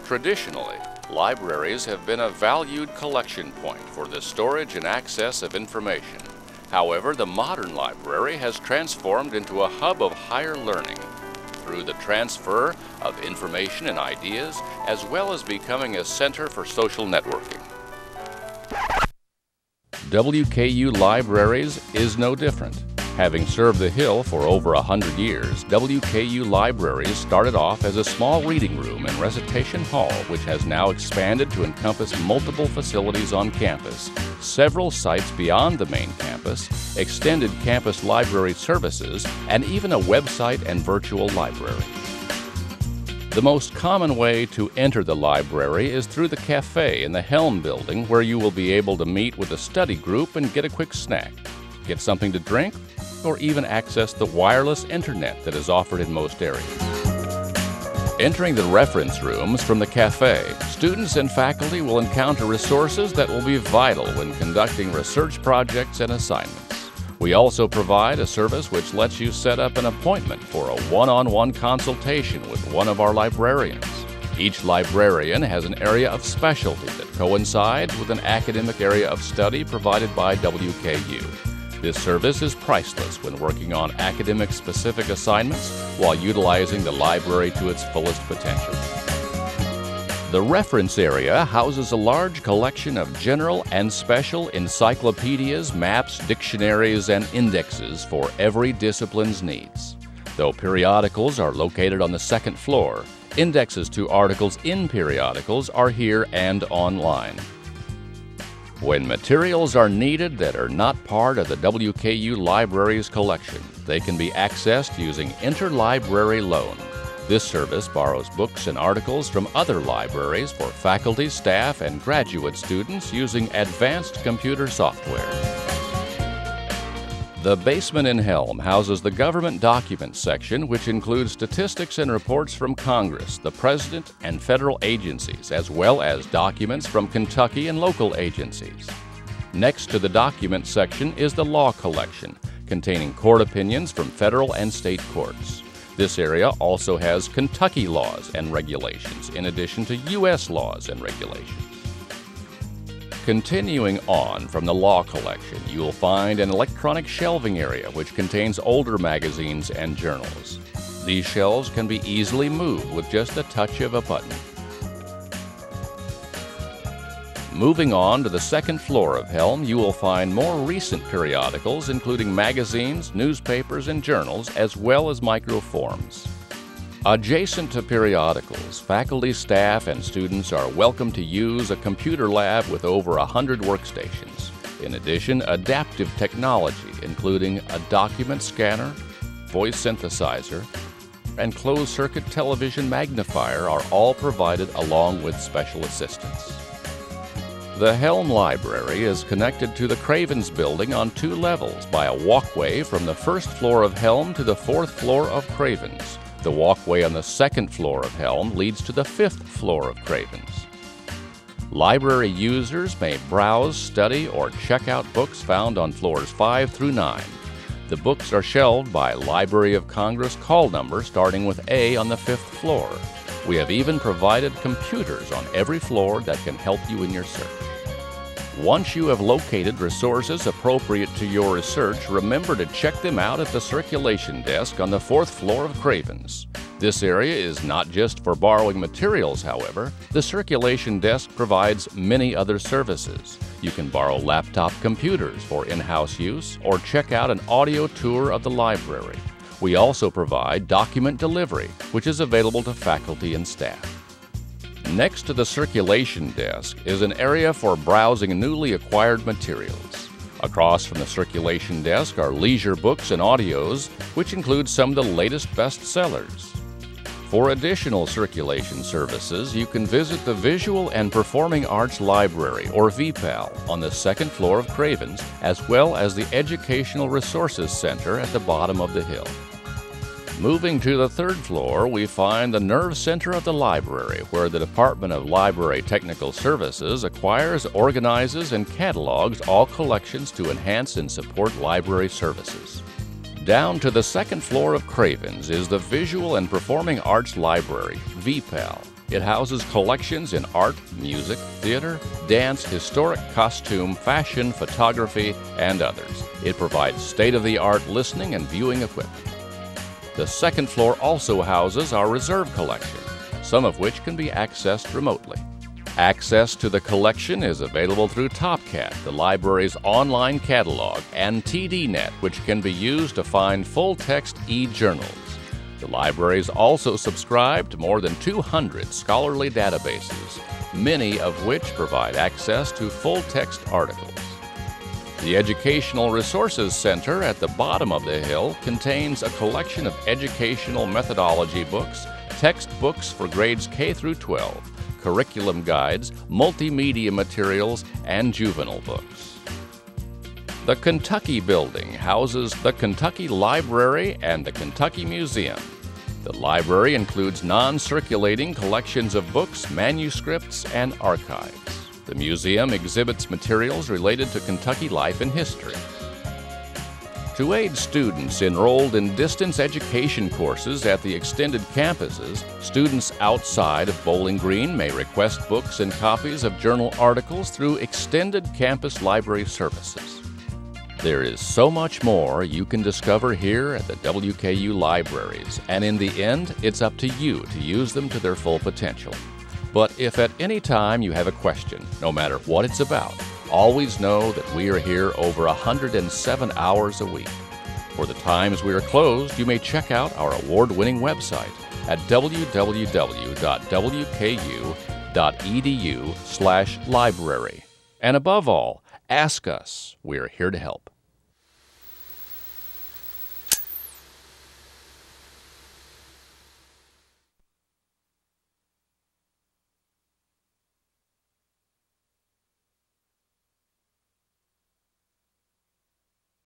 Traditionally, libraries have been a valued collection point for the storage and access of information. However, the modern library has transformed into a hub of higher learning through the transfer of information and ideas, as well as becoming a center for social networking. WKU Libraries is no different. Having served the Hill for over 100 years, WKU Libraries started off as a small reading room and recitation hall, which has now expanded to encompass multiple facilities on campus, several sites beyond the main campus, extended campus library services, and even a website and virtual library. The most common way to enter the library is through the cafe in the Helm building, where you will be able to meet with a study group and get a quick snack, get something to drink, or even access the wireless internet that is offered in most areas. Entering the reference rooms from the cafe, students and faculty will encounter resources that will be vital when conducting research projects and assignments. We also provide a service which lets you set up an appointment for a one-on-one consultation with one of our librarians. Each librarian has an area of specialty that coincides with an academic area of study provided by WKU. This service is priceless when working on academic-specific assignments while utilizing the library to its fullest potential. The reference area houses a large collection of general and special encyclopedias, maps, dictionaries, and indexes for every discipline's needs. Though periodicals are located on the second floor, indexes to articles in periodicals are here and online. When materials are needed that are not part of the WKU Library's collection, they can be accessed using Interlibrary Loan. This service borrows books and articles from other libraries for faculty, staff, and graduate students using advanced computer software. The basement in Helm houses the Government Documents section, which includes statistics and reports from Congress, the President, and federal agencies, as well as documents from Kentucky and local agencies. Next to the Documents section is the Law Collection, containing court opinions from federal and state courts. This area also has Kentucky laws and regulations, in addition to U.S. laws and regulations. Continuing on from the Law Collection, you will find an electronic shelving area which contains older magazines and journals. These shelves can be easily moved with just a touch of a button. Moving on to the second floor of Helm, you will find more recent periodicals, including magazines, newspapers, and journals, as well as microforms. Adjacent to periodicals, faculty, staff, and students are welcome to use a computer lab with over 100 workstations. In addition, adaptive technology, including a document scanner, voice synthesizer, and closed-circuit television magnifier are all provided along with special assistance. The Helm Library is connected to the Cravens building on 2 levels by a walkway from the first floor of Helm to the 4th floor of Cravens. The walkway on the 2nd floor of Helm leads to the 5th floor of Cravens. Library users may browse, study, or check out books found on floors 5 through 9. The books are shelved by Library of Congress call number starting with A on the 5th floor. We have even provided computers on every floor that can help you in your search. Once you have located resources appropriate to your research, remember to check them out at the circulation desk on the 4th floor of Cravens. This area is not just for borrowing materials, however. The circulation desk provides many other services. You can borrow laptop computers for in-house use or check out an audio tour of the library. We also provide document delivery, which is available to faculty and staff. Next to the circulation desk is an area for browsing newly acquired materials. Across from the circulation desk are leisure books and audios, which include some of the latest bestsellers. For additional circulation services, you can visit the Visual and Performing Arts Library, or VPAL, on the 2nd floor of Cravens, as well as the Educational Resources Center at the bottom of the hill. Moving to the 3rd floor, we find the nerve center of the library, where the Department of Library Technical Services acquires, organizes, and catalogs all collections to enhance and support library services. Down to the 2nd floor of Cravens is the Visual and Performing Arts Library, VPAL. It houses collections in art, music, theater, dance, historic costume, fashion, photography, and others. It provides state-of-the-art listening and viewing equipment. The second floor also houses our reserve collection, some of which can be accessed remotely. Access to the collection is available through TopCat, the library's online catalog, and TDNet, which can be used to find full-text e-journals. The libraries also subscribe to more than 200 scholarly databases, many of which provide access to full-text articles. The Educational Resources Center at the bottom of the hill contains a collection of educational methodology books, textbooks for grades K through 12, curriculum guides, multimedia materials, and juvenile books. The Kentucky Building houses the Kentucky Library and the Kentucky Museum. The library includes non-circulating collections of books, manuscripts, and archives. The museum exhibits materials related to Kentucky life and history. To aid students enrolled in distance education courses at the extended campuses, students outside of Bowling Green may request books and copies of journal articles through extended campus library services. There is so much more you can discover here at the WKU libraries, and in the end, it's up to you to use them to their full potential. But if at any time you have a question, no matter what it's about, always know that we are here over 107 hours a week. For the times we are closed, you may check out our award-winning website at www.wku.edu/library. And above all, ask us. We're here to help.